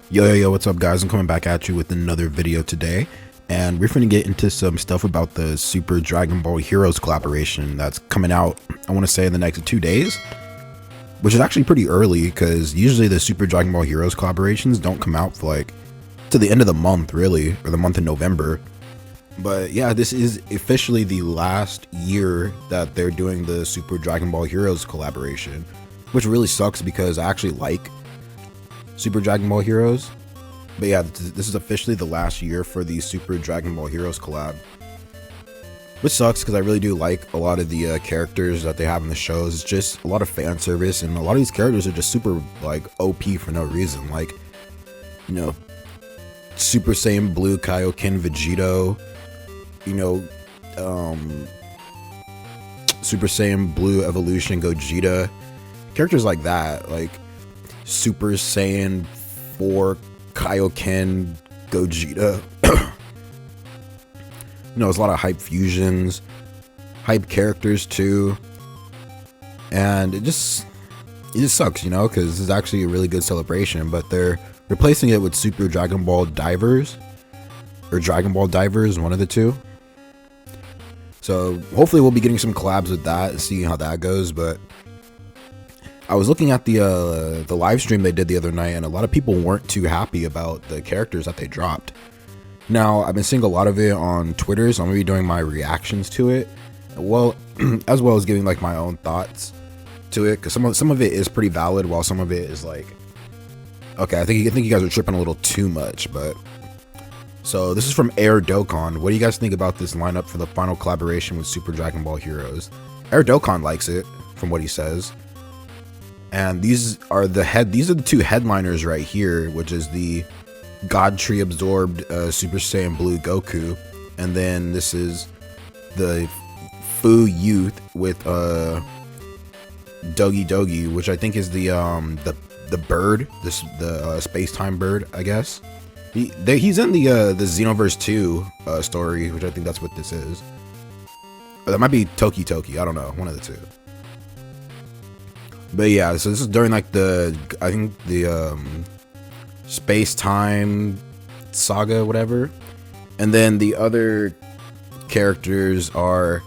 Yo, what's up, guys? I'm coming back at you with another video today, and we're gonna get into some stuff about the Super Dragon Ball Heroes collaboration that's coming out, I want to say, in the next 2 days, which is actually pretty early because usually the Super Dragon Ball Heroes collaborations don't come out for like to the end of the month, really, or the month in November. But yeah, this is officially the last year that they're doing the Super Dragon Ball Heroes collaboration, which really sucks because I actually like Super Dragon Ball Heroes. But yeah, this is officially the last year for the Super Dragon Ball Heroes collab, which sucks because I really do like a lot of the characters that they have in the shows. It's just a lot of fan service, and a lot of these characters are just super like OP for no reason. Like, you know, Super Saiyan Blue Kaioken Vegito, you know, Super Saiyan Blue Evolution Gogeta, characters like that, like Super Saiyan 4 Kaioken Gogeta. There's a lot of hype fusions, hype characters too, and it just sucks, because this is actually a really good celebration, but they're replacing it with Super Dragon Ball Divers, or Dragon Ball Divers, one of the two. So hopefully we'll be getting some collabs with that and seeing how that goes. But I was looking at the live stream they did the other night, and a lot of people weren't too happy about the characters that they dropped. Now, I've been seeing a lot of it on Twitter, so I'm gonna be doing my reactions to it, well, as well as giving like my own thoughts to it, because some of it is pretty valid, while some of it is like, okay, I think you guys are tripping a little too much. But so this is from Air Dokkan. What do you guys think about this lineup for the final collaboration with Super Dragon Ball Heroes? Air Dokkan likes it, from what he says. And these are the two headliners right here, which is the God Tree absorbed Super Saiyan Blue Goku, and then this is the Fu Youth with Dogi Dogi, which I think is the bird, the space-time bird, I guess. He's in the Xenoverse 2 story, which I think that's what this is. Or that might be Toki Toki, I don't know, one of the two. But yeah, so this is during like the space-time saga, whatever. And then the other characters are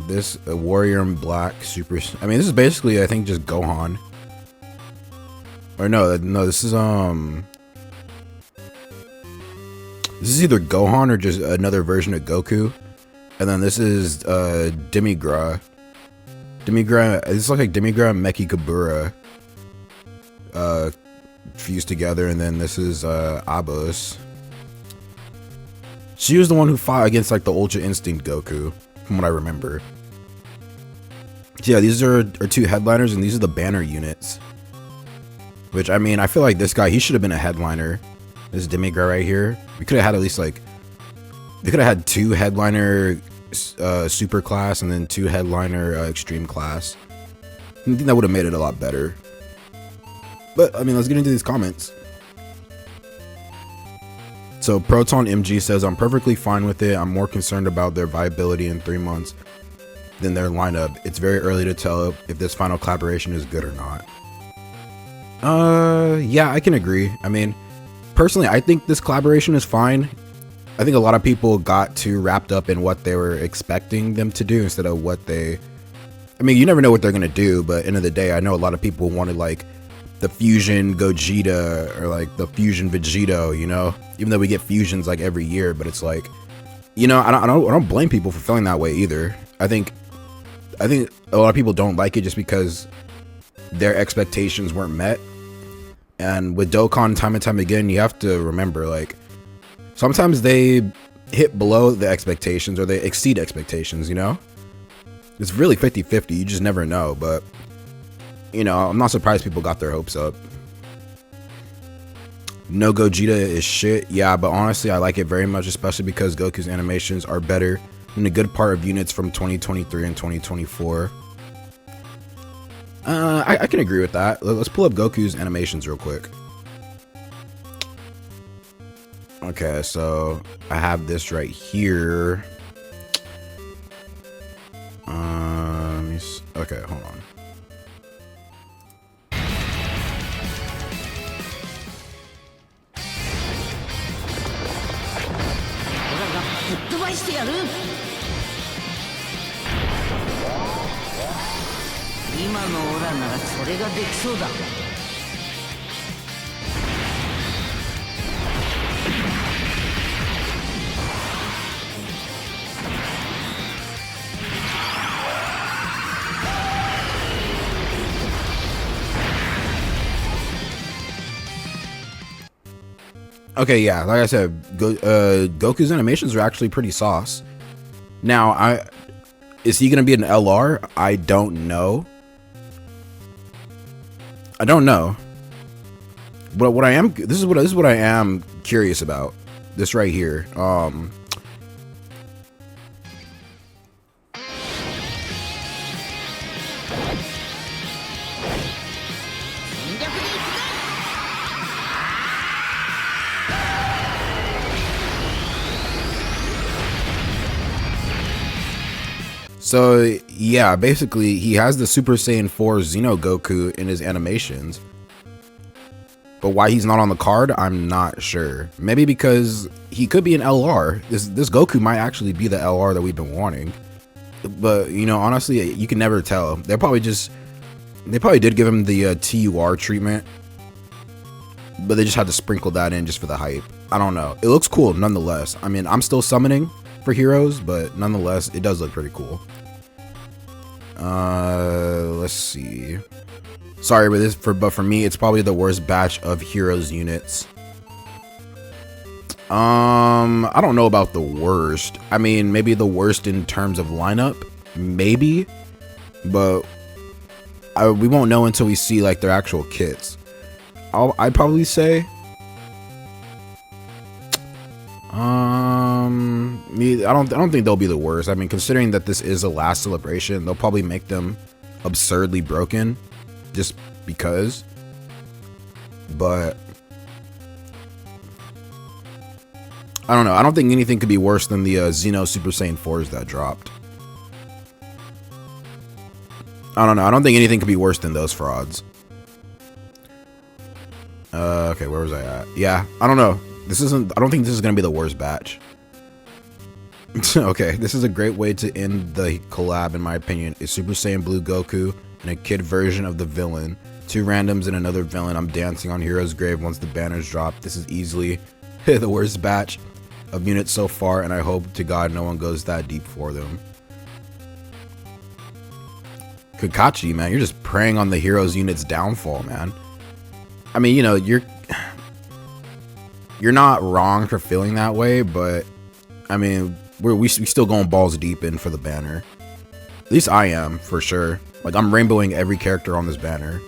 this Warrior in Black Super. I mean, this is basically, I think, just Gohan. Or no, this is either Gohan or just another version of Goku. And then this is Demigra. It's like Demigra and Meki Kabura fused together, and then this is Abos. She was the one who fought against like the Ultra Instinct Goku, from what I remember. So yeah, these are two headliners, and these are the banner units. Which, I mean, I feel like this guy, he should have been a headliner. This Demigra right here. We could have had at least like, they could have had two headliner super class and then two headliner extreme class. I think that would have made it a lot better. But I mean, let's get into these comments. So Proton MG says, I'm perfectly fine with it. I'm more concerned about their viability in 3 months than their lineup. It's very early to tell if this final collaboration is good or not. Yeah, I can agree. I mean, personally, I think this collaboration is fine. I think a lot of people got too wrapped up in what they were expecting them to do instead of what they... I mean, you never know what they're going to do, but end of the day, I know a lot of people wanted like the Fusion Gogeta or like the Fusion Vegito, even though we get fusions like every year, but it's like, I don't blame people for feeling that way either. I think a lot of people don't like it just because their expectations weren't met. And with Dokkan, time and time again, you have to remember, like, sometimes they hit below the expectations or they exceed expectations, It's really 50-50, you just never know, but, I'm not surprised people got their hopes up. No Gogeta is shit, yeah, but honestly, I like it very much, especially because Goku's animations are better than a good part of units from 2023 and 2024. I can agree with that. Let's pull up Goku's animations real quick. Okay, so I have this right here. Okay, hold on. Okay, yeah, like I said, Goku's animations are actually pretty sauce. Now, is he gonna be an LR? I don't know. I don't know. But what I am, this is what I am curious about. This right here. So yeah, basically he has the Super Saiyan 4 Xeno Goku in his animations. But why he's not on the card, I'm not sure. Maybe because he could be an LR. This Goku might actually be the LR that we've been wanting. But, you know, honestly, you can never tell. They probably did give him the TUR treatment. But they just had to sprinkle that in just for the hype. I don't know. It looks cool nonetheless. I mean, I'm still summoning for heroes, but nonetheless, it does look pretty cool. Let's see. Sorry, but for me, it's probably the worst batch of heroes units. I don't know about the worst. I mean, maybe the worst in terms of lineup, maybe, but we won't know until we see like their actual kits. I'd probably say, I don't think they'll be the worst. I mean, considering that this is the last celebration, they'll probably make them absurdly broken just because. But I don't know. I don't think anything could be worse than the Xeno Super Saiyan 4s that dropped. I don't know. I don't think anything could be worse than those frauds. Okay, where was I at? Yeah, I don't know. I don't think this is gonna be the worst batch. Okay, this is a great way to end the collab in my opinion. It's Super Saiyan Blue Goku and a kid version of the villain. 2 randoms and another villain. I'm dancing on Hero's grave once the banners drop. This is easily the worst batch of units so far, and I hope to God no one goes that deep for them. Kakashi, man, you're just preying on the hero's unit's downfall, man. I mean, you know, you're not wrong for feeling that way, but I mean, we still going balls deep in for the banner. At least I am, for sure. Like, I'm rainbowing every character on this banner.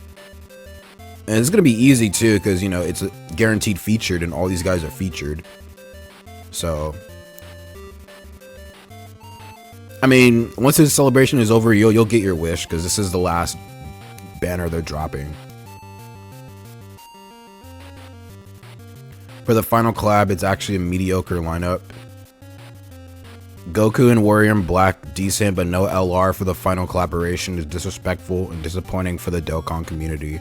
And it's gonna be easy too, because you know it's a guaranteed featured, and all these guys are featured. So, I mean, once this celebration is over, you'll get your wish, because this is the last banner they're dropping. For the final collab, it's actually a mediocre lineup. Goku and Warrior in Black, decent, but no LR for the final collaboration is disrespectful and disappointing for the Dokkan community.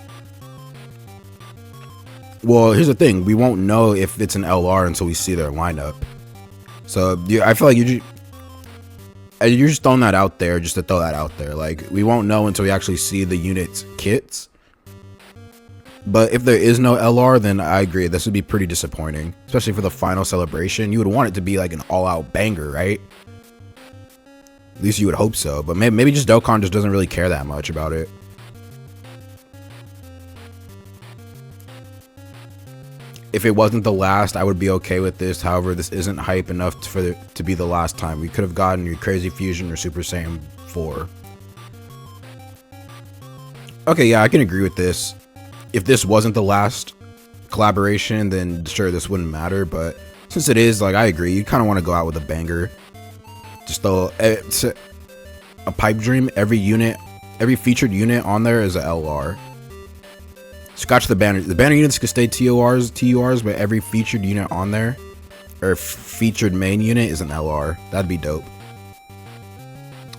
Well, here's the thing. We won't know if it's an LR until we see their lineup. So, I feel like you're just throwing that out there just to throw that out there. Like, we won't know until we actually see the unit's kits. But if there is no LR, then I agree. This would be pretty disappointing, especially for the final celebration. You would want it to be like an all-out banger, right? At least you would hope so. But maybe just Dokkan just doesn't really care that much about it. If it wasn't the last, I would be okay with this. However, this isn't hype enough for it to be the last time. We could have gotten your Crazy Fusion or Super Saiyan 4. Okay, yeah, I can agree with this. If this wasn't the last collaboration, then sure, this wouldn't matter. But since it is, like, I agree. You kind of want to go out with a banger. Just throw a pipe dream. Every featured unit on there is a LR. Scratch the banner. The banner units could stay TURs, but every featured unit on there, or featured main unit, is an LR. That'd be dope.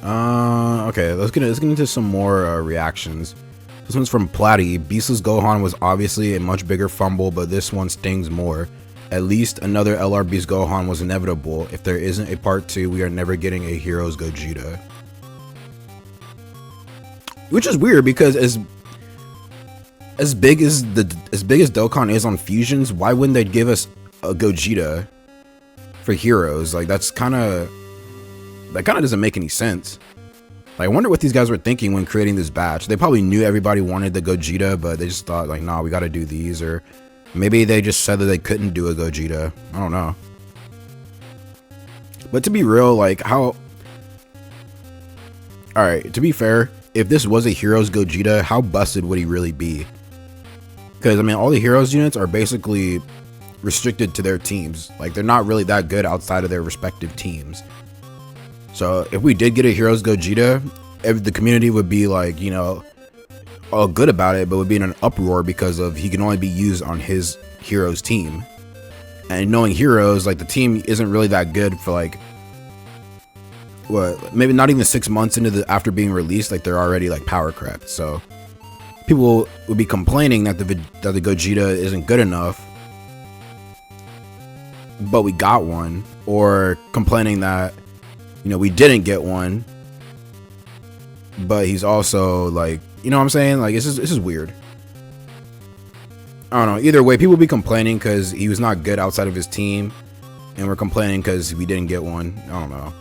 Okay, let's get into some more reactions. This one's from Platty. Beastless Gohan was obviously a much bigger fumble, but this one stings more. At least another LR Beast Gohan was inevitable. If there isn't a part 2, we are never getting a Heroes Gogeta. Which is weird because as big as Dokkan is on fusions, why wouldn't they give us a Gogeta for Heroes? Like that kind of doesn't make any sense. Like, I wonder what these guys were thinking when creating this batch. They probably knew everybody wanted the Gogeta, but they just thought like, nah, we got to do these. Or maybe they just said that they couldn't do a Gogeta. I don't know. But to be real, like all right, to be fair, if this was a Heroes Gogeta, how busted would he really be? Because I mean, all the Heroes units are basically restricted to their teams. Like, they're not really that good outside of their respective teams. So if we did get a Heroes Gogeta, the community would be like, you know, all good about it, but would be in an uproar because of he can only be used on his Heroes team. And knowing Heroes, like the team isn't really that good for like, what, maybe not even 6 months into after being released, like they're already like power crept. So people would be complaining that the Gogeta isn't good enough, but we got one, or complaining that, you know, we didn't get one, but he's also like, you know what I'm saying? Like, this is weird. I don't know. Either way, people will be complaining because he was not good outside of his team, and we're complaining because we didn't get one. I don't know.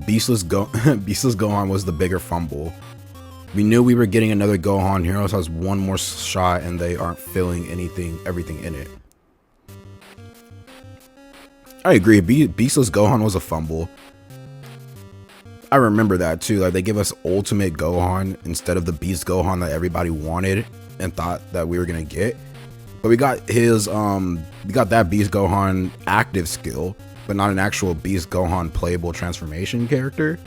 Beastless Gohan was the bigger fumble. We knew we were getting another Gohan. Heroes has one more shot, and they aren't filling everything in it. I agree. Beastless Gohan was a fumble. I remember that too. Like, they give us Ultimate Gohan instead of the Beast Gohan that everybody wanted and thought that we were gonna get. But we got that Beast Gohan active skill, but not an actual Beast Gohan playable transformation character.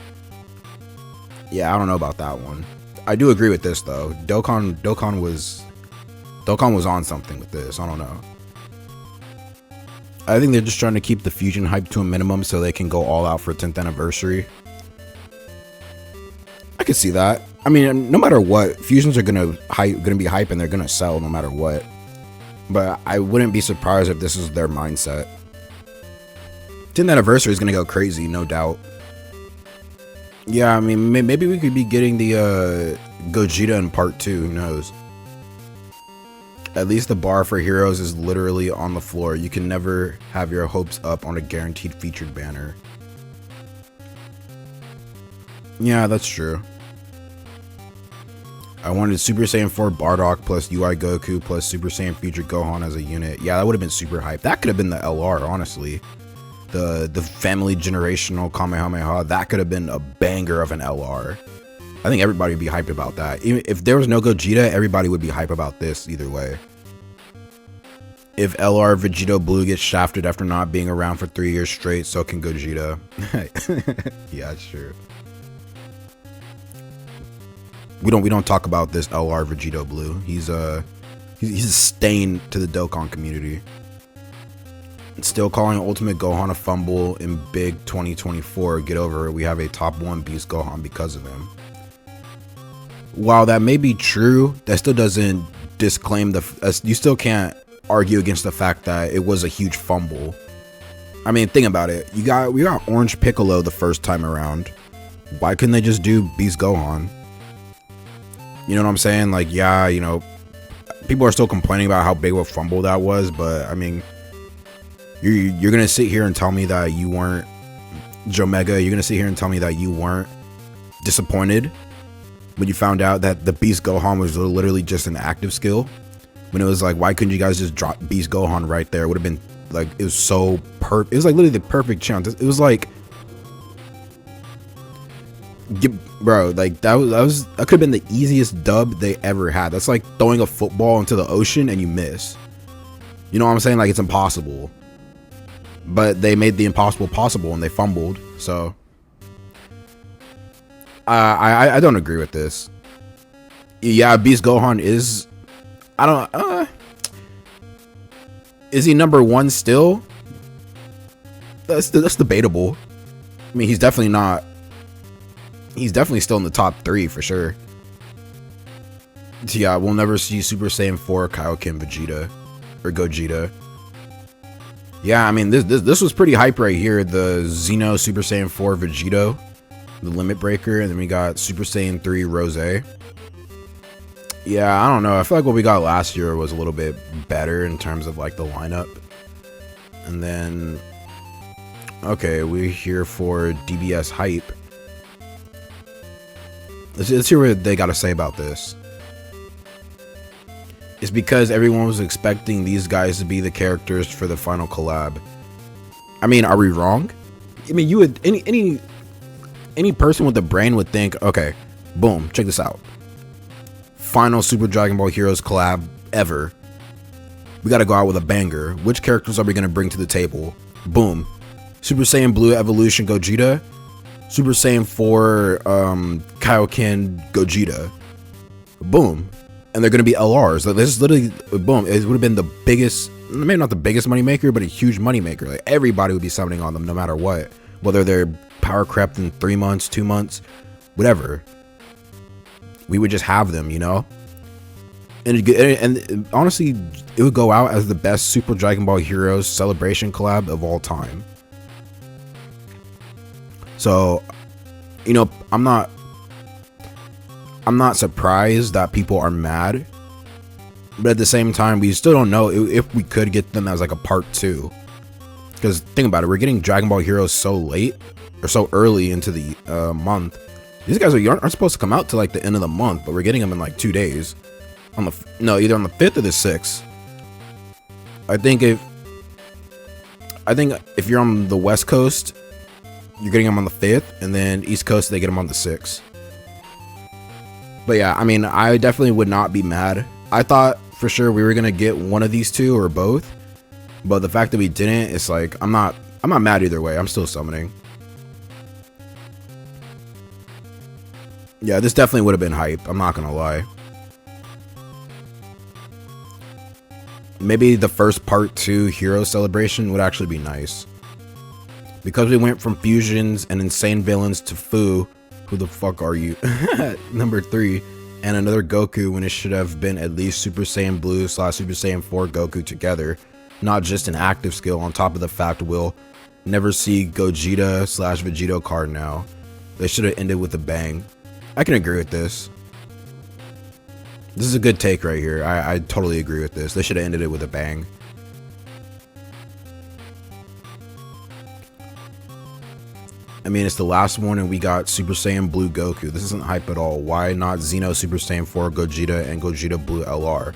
Yeah, I don't know about that one. I do agree with this though. Dokkan was on something with this. I don't know. I think they're just trying to keep the fusion hype to a minimum so they can go all out for 10th anniversary. I could see that. I mean, no matter what, fusions are gonna be hype and they're gonna sell no matter what. But I wouldn't be surprised if this is their mindset. 10th anniversary is gonna go crazy, no doubt. Yeah, I mean, maybe we could be getting the Gogeta in part 2. Who knows? At least the bar for Heroes is literally on the floor. You can never have your hopes up on a guaranteed featured banner. Yeah, that's true. I wanted Super Saiyan 4 Bardock plus UI Goku plus Super Saiyan featured Gohan as a unit. Yeah, that would have been super hype. That could have been the LR, honestly. The family generational Kamehameha, that could have been a banger of an LR. I think everybody would be hyped about that. Even if there was no Gogeta, everybody would be hyped about this either way. If LR Vegito Blue gets shafted after not being around for 3 years straight, so can Gogeta. Yeah, that's true. We don't talk about this LR Vegito Blue. He's a stain to the Dokkan community. Still calling Ultimate Gohan a fumble in big 2024. Get over it. We have a top 1 Beast Gohan because of him. While that may be true, that still doesn't disclaim you still can't argue against the fact that it was a huge fumble. I mean, think about it. We got Orange Piccolo the first time around. Why couldn't they just do Beast Gohan? You know what I'm saying? Like, yeah, you know, people are still complaining about how big of a fumble that was, but I mean, you're gonna sit here and tell me that you weren't Jomega. You're gonna sit here and tell me that you weren't disappointed when you found out that the Beast Gohan was literally just an active skill. When it was like, why couldn't you guys just drop Beast Gohan right there? It would have been like, it was so perfect. It was like literally the perfect chance. It was like, bro, like that could have been the easiest dub they ever had. That's like throwing a football into the ocean and you miss. You know what I'm saying? Like, it's impossible. But they made the impossible possible and they fumbled. So I don't agree with this. Yeah, Beast Gohan is, I don't is he number 1 still? That's debatable. I mean, he's definitely not. He's definitely still in the top 3 for sure. Yeah, we'll never see Super Saiyan 4 Kaioken Vegeta. or Gogeta. Yeah, I mean, this was pretty hype right here. The Xeno Super Saiyan 4 Vegito, the Limit Breaker, and then we got Super Saiyan 3 Rose. Yeah, I don't know. I feel like what we got last year was a little bit better in terms of like the lineup. And then, okay, we're here for DBS hype. Let's hear what they got to say about this. It's because everyone was expecting these guys to be the characters for the final collab. I mean, are we wrong? I mean, you would any person with a brain would think, okay, boom, check this out. Final Super Dragon Ball Heroes collab ever. We got to go out with a banger. Which characters are we going to bring to the table? Boom. Super Saiyan Blue Evolution Gogeta. Super Saiyan 4 Kaioken Gogeta. Boom. And they're going to be LRs. Like, this is literally, boom. It would have been the biggest, maybe not the biggest moneymaker, but a huge moneymaker. Like, everybody would be summoning on them no matter what. Whether they're power crept in 3 months, 2 months, whatever. We would just have them, you know? And honestly, it would go out as the best Super Dragon Ball Heroes celebration collab of all time. So, you know, I'm not surprised that people are mad, but at the same time, we still don't know if we could get them as like a part 2. Because think about it, we're getting Dragon Ball Heroes so late or so early into the month. These guys aren't supposed to come out till like the end of the month, but we're getting them in like 2 days. Either on the 5th or the 6th. I think if you're on the West Coast, you're getting them on the 5th, and then East Coast they get them on the 6th. But yeah, I mean, I definitely would not be mad. I thought for sure we were gonna get one of these two or both, but the fact that we didn't, it's like I'm not mad either way. I'm still summoning. Yeah, this definitely would have been hype. I'm not gonna lie. Maybe the first part 2 hero celebration would actually be nice. Because we went from fusions and insane villains to Fu, who the fuck are you? Number 3, and another Goku when it should have been at least Super Saiyan Blue / Super Saiyan 4 Goku together. Not just an active skill on top of the fact we'll never see Gogeta / Vegito card now. They should have ended with a bang. I can agree with this. This is a good take right here. I totally agree with this. They should have ended it with a bang. I mean, it's the last one and we got Super Saiyan Blue Goku. This isn't hype at all. Why not Xeno Super Saiyan 4 Gogeta and Gogeta Blue LR?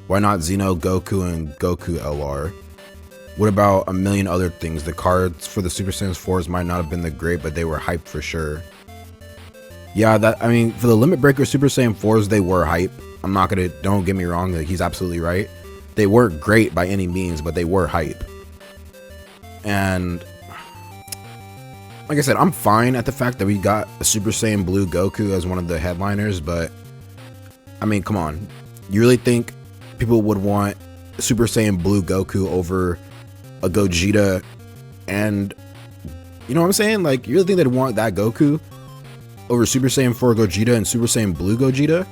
Why not Xeno Goku and Goku LR? What about a million other things? The cards for the Super Saiyan 4s might not have been that great, but they were hype for sure. Yeah, I mean, for the Limit Breaker Super Saiyan 4s, they were hype. Don't get me wrong, like, he's absolutely right. They weren't great by any means, but they were hype. And like I said, I'm fine at the fact that we got a Super Saiyan Blue Goku as one of the headliners, but I mean, come on. You really think people would want Super Saiyan Blue Goku over a Gogeta and, you know what I'm saying? Like, you really think they'd want that Goku over Super Saiyan 4 Gogeta and Super Saiyan Blue Gogeta?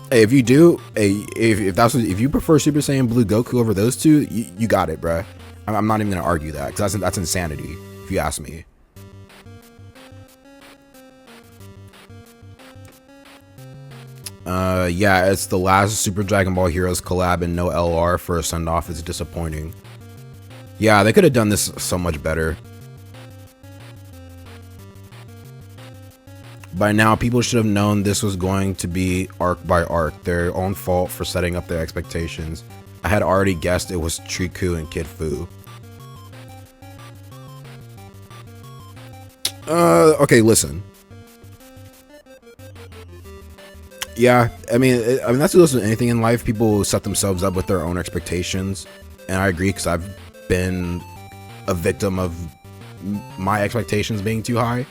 Hey, if you do, if you prefer Super Saiyan Blue Goku over those two, you got it, bruh. I'm not even gonna argue that, because that's insanity, if you ask me. Yeah, it's the last Super Dragon Ball Heroes collab and no LR for a send-off. It's disappointing. Yeah, they could have done this so much better. By now, people should have known this was going to be arc by arc, their own fault for setting up their expectations. I had already guessed it was Triku and Kid Fu. Okay, listen. Yeah, I mean that's what listen to anything in life. People set themselves up with their own expectations, and I agree because I've been a victim of my expectations being too high.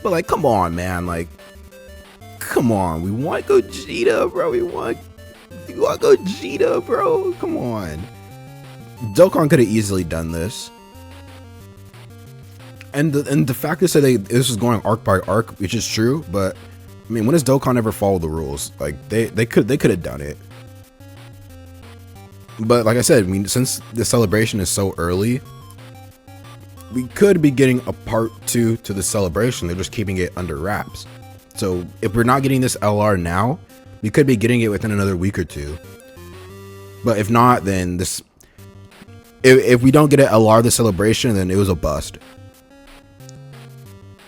But like, come on, man, like, come on. We want Gogeta, bro. We want Gogeta, bro. Come on. Dokkan could have easily done this. And the fact is that this was going arc by arc, which is true, but I mean, when has Dokkan ever followed the rules? Like they could have done it. But like I said, I mean, since the celebration is so early, we could be getting a part 2 to the celebration. They're just keeping it under wraps. So if we're not getting this LR now, we could be getting it within another week or two. But if not, then this, if we don't get an LR the celebration, then it was a bust.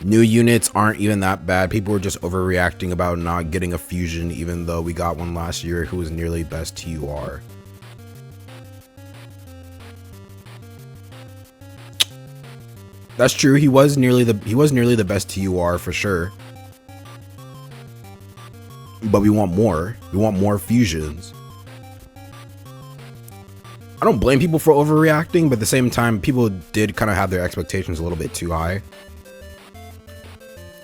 New units aren't even that bad. People were just overreacting about not getting a fusion, even though we got one last year who was nearly best TUR. That's true. He was nearly the best TUR for sure. But we want more. We want more fusions. I don't blame people for overreacting, but at the same time, people did kind of have their expectations a little bit too high.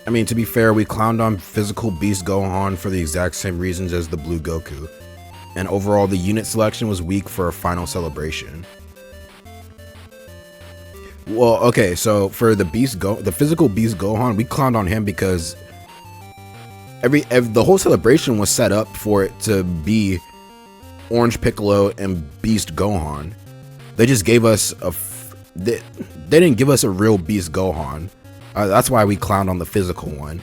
I mean, to be fair, we clowned on physical Beast Gohan for the exact same reasons as the Blue Goku. And overall, the unit selection was weak for a final celebration. Well, okay, so for the physical Beast Gohan, we clowned on him because the whole celebration was set up for it to be Orange Piccolo and Beast Gohan. They just gave us they didn't give us a real Beast Gohan. That's why we clowned on the physical one.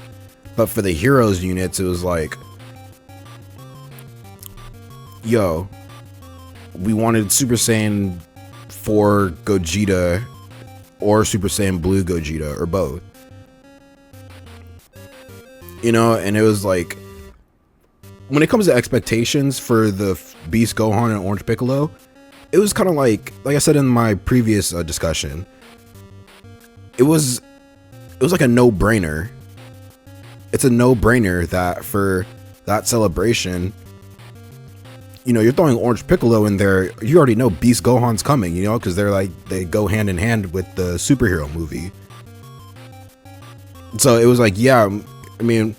But for the heroes units, it was like, yo, we wanted Super Saiyan 4 Gogeta or Super Saiyan Blue Gogeta, or both. You know, and it was like, when it comes to expectations for the Beast Gohan and Orange Piccolo, it was kind of like I said in my previous discussion, it was like a no-brainer. It's a no-brainer that for that celebration, you know, you're throwing Orange Piccolo in there. You already know Beast Gohan's coming, you know, because they go hand in hand with the superhero movie. So it was like, yeah, I mean,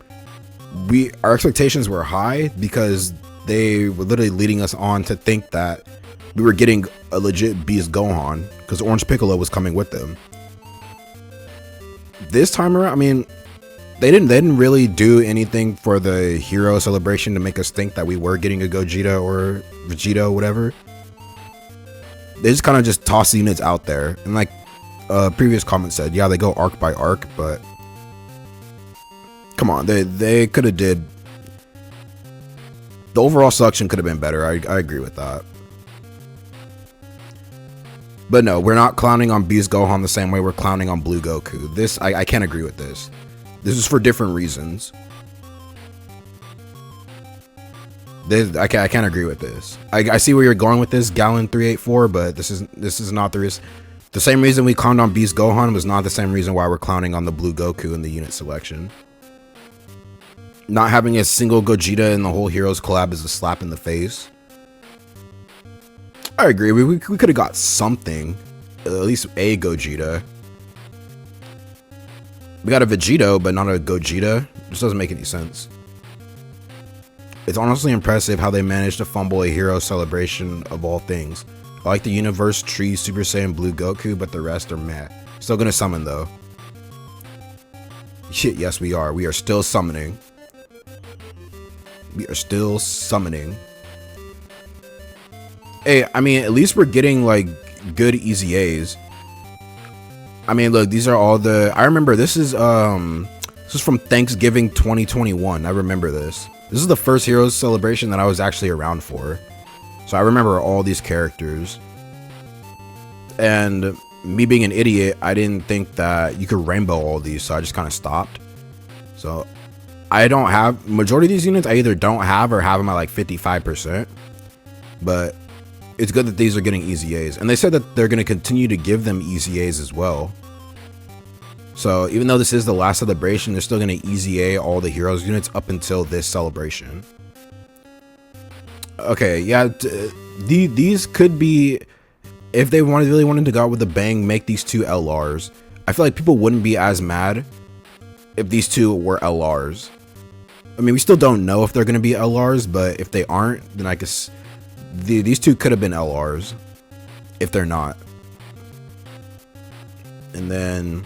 our expectations were high because they were literally leading us on to think that we were getting a legit Beast Gohan because Orange Piccolo was coming with them. This time around, I mean, they didn't really do anything for the hero celebration to make us think that we were getting a Gogeta or Vegeta or whatever. They just kind of just toss the units out there, and like previous comment said, yeah, they go arc by arc, but come on, they could have did, the overall selection could have been better. I agree with that. But no, we're not clowning on Beast Gohan the same way we're clowning on Blue Goku. This, I can't agree with this. This is for different reasons. I can't agree with this. I see where you're going with this, Gallon 384, but this is not the reason. The same reason we clowned on Beast Gohan was not the same reason why we're clowning on the Blue Goku in the unit selection. Not having a single Gogeta in the whole Heroes collab is a slap in the face. I agree. We could have got something, at least a Gogeta. We got a Vegito, but not a Gogeta. This doesn't make any sense. It's honestly impressive how they managed to fumble a hero celebration of all things. I like the universe tree Super Saiyan Blue Goku, but the rest are meh. Still gonna summon though. Shit, yes we are. We are still summoning. We are still summoning. Hey, I mean, at least we're getting like good easy A's. I mean, look, these are all the, I remember this is from Thanksgiving 2021. I remember this. This is the first Heroes celebration that I was actually around for. So I remember all these characters. And me being an idiot, I didn't think that you could rainbow all these, so I just kind of stopped. So I don't have, majority of these units I either don't have or have them at like 55%. But it's good that these are getting easy A's. And they said that they're going to continue to give them easy A's as well. So even though this is the last celebration, they're still going to easy A all the Heroes units up until this celebration. Okay, yeah, these could be, if they really wanted to go out with a bang, make these two LRs. I feel like people wouldn't be as mad if these two were LRs. I mean, we still don't know if they're going to be LRs, but if they aren't, then I guess these two could have been LRs if they're not. And then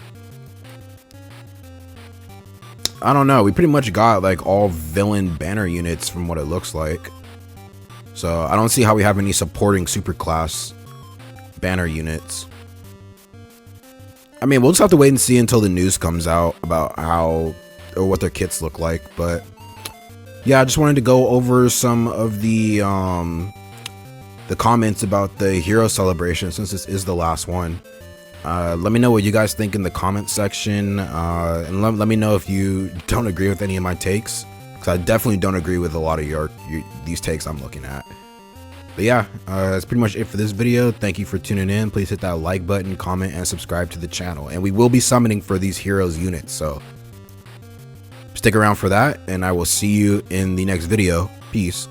I don't know, we pretty much got like all villain banner units from what it looks like. So I don't see how we have any supporting superclass banner units. I mean, we'll just have to wait and see until the news comes out about how or what their kits look like. But yeah, I just wanted to go over some of the comments about the hero celebration since this is the last one. Let me know what you guys think in the comment section, and let me know if you don't agree with any of my takes, because I definitely don't agree with a lot of these takes I'm looking at. But yeah, that's pretty much it for this video. Thank you for tuning in. Please hit that like button, comment, and subscribe to the channel. And we will be summoning for these heroes units, so stick around for that, and I will see you in the next video. Peace.